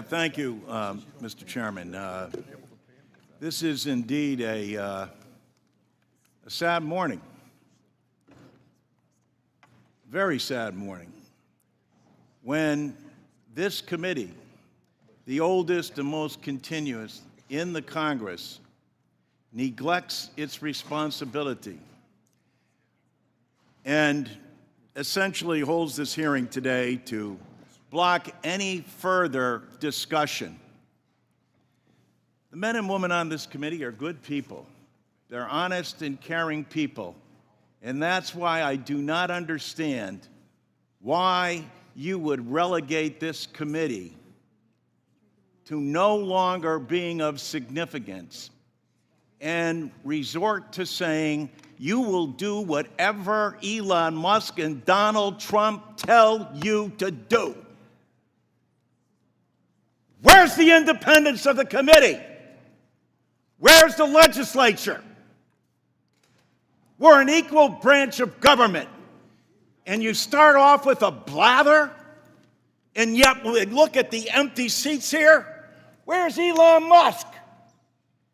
Thank you, Mr. Chairman. This is indeed a sad morning, very sad morning, when this committee, the oldest and most continuous in the Congress, neglects its responsibility and essentially holds this hearing today to block any further discussion. The men and women on this committee are good people. They're honest and caring people. And that's why I do not understand why you would relegate this committee to no longer being of significance and resort to saying you will do whatever Elon Musk and Donald Trump tell you to do. Where's the independence of the committee? Where's the legislature? We're an equal branch of government. And you start off with a blather, and yet we look at the empty seats here. Where's Elon Musk?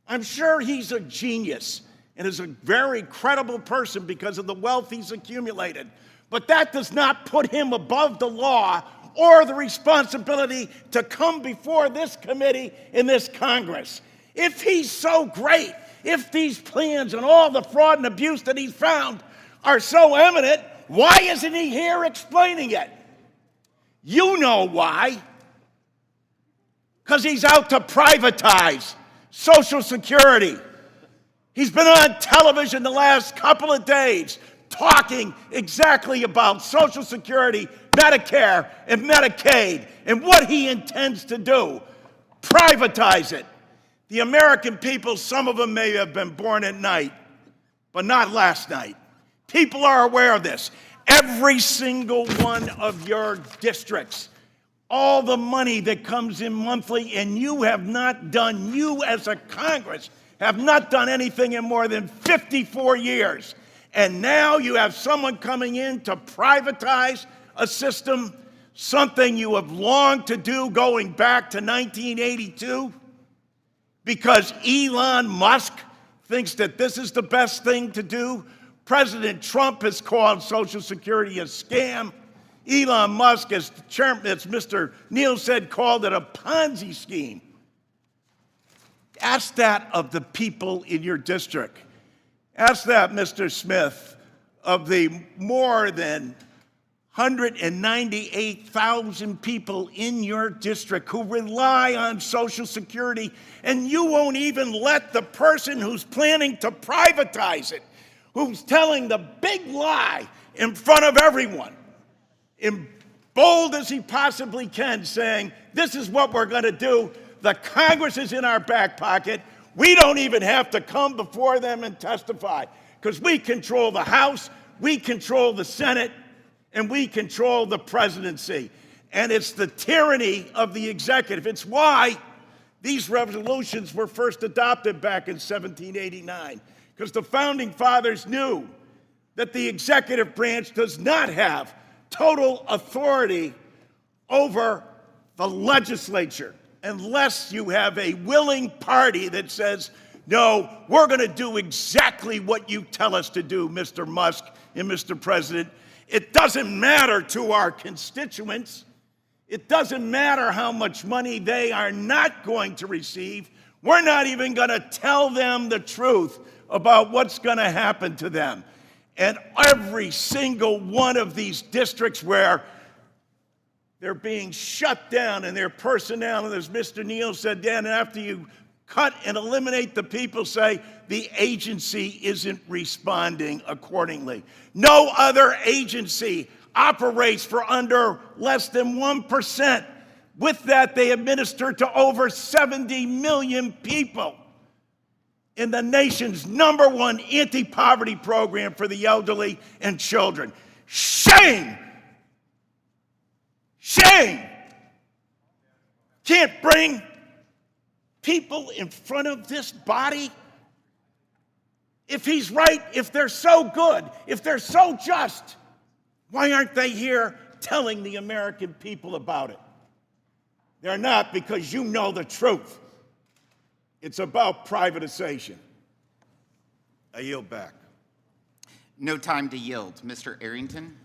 I'm sure he's a genius and is a very credible person because of the wealth he's accumulated. But that does not put him above the law or the responsibility to come before this committee in this Congress. If he's so great, if these plans and all the fraud and abuse that he's found are so eminent, why isn't he here explaining it? You know why. Because he's out to privatize Social Security. He's been on television the last couple of days talking exactly about Social Security, Medicare, and Medicaid, and what he intends to do. Privatize it. The American people, some of them may have been born at night, but not last night. People are aware of this. Every single one of your districts, all the money that comes in monthly, and you have not done, you as a Congress, have not done anything in more than 54 years. And now you have someone coming in to privatize a system, something you have longed to do going back to 1982, because Elon Musk thinks that this is the best thing to do. President Trump has called Social Security a scam. Elon Musk, as Mr. Neal said, called it a Ponzi scheme. Ask that of the people in your district. Ask that, Mr. Smith, of the more than 198,000 people in your district who rely on Social Security, and you won't even let the person who's planning to privatize it, who's telling the big lie in front of everyone, in bold as he possibly can, saying, this is what we're going to do. The Congress is in our back pocket. We don't even have to come before them and testify because we control the House, we control the Senate, and we control the presidency. And it's the tyranny of the executive. It's why these resolutions were first adopted back in 1789, because the founding fathers knew that the executive branch does not have total authority over the legislature unless you have a willing party that says, no, we're going to do exactly what you tell us to do, Mr. Musk and Mr. President. It doesn't matter to our constituents. It doesn't matter how much money they are not going to receive. We're not even going to tell them the truth about what's going to happen to them. And every single one of these districts where they're being shut down and their personnel, and as Mr. Neal said, Dan, after you cut and eliminate the people, say the agency isn't responding accordingly. No other agency operates for under less than 1%. With that, they administer to over 70 million people in the nation's #1 anti-poverty program for the elderly and children. Shame! Shame! Can't bring people in front of this body? If he's right, if they're so good, if they're so just, why aren't they here telling the American people about it? They're not, because you know the truth. It's about privatization. I yield back. No time to yield. Mr. Arrington?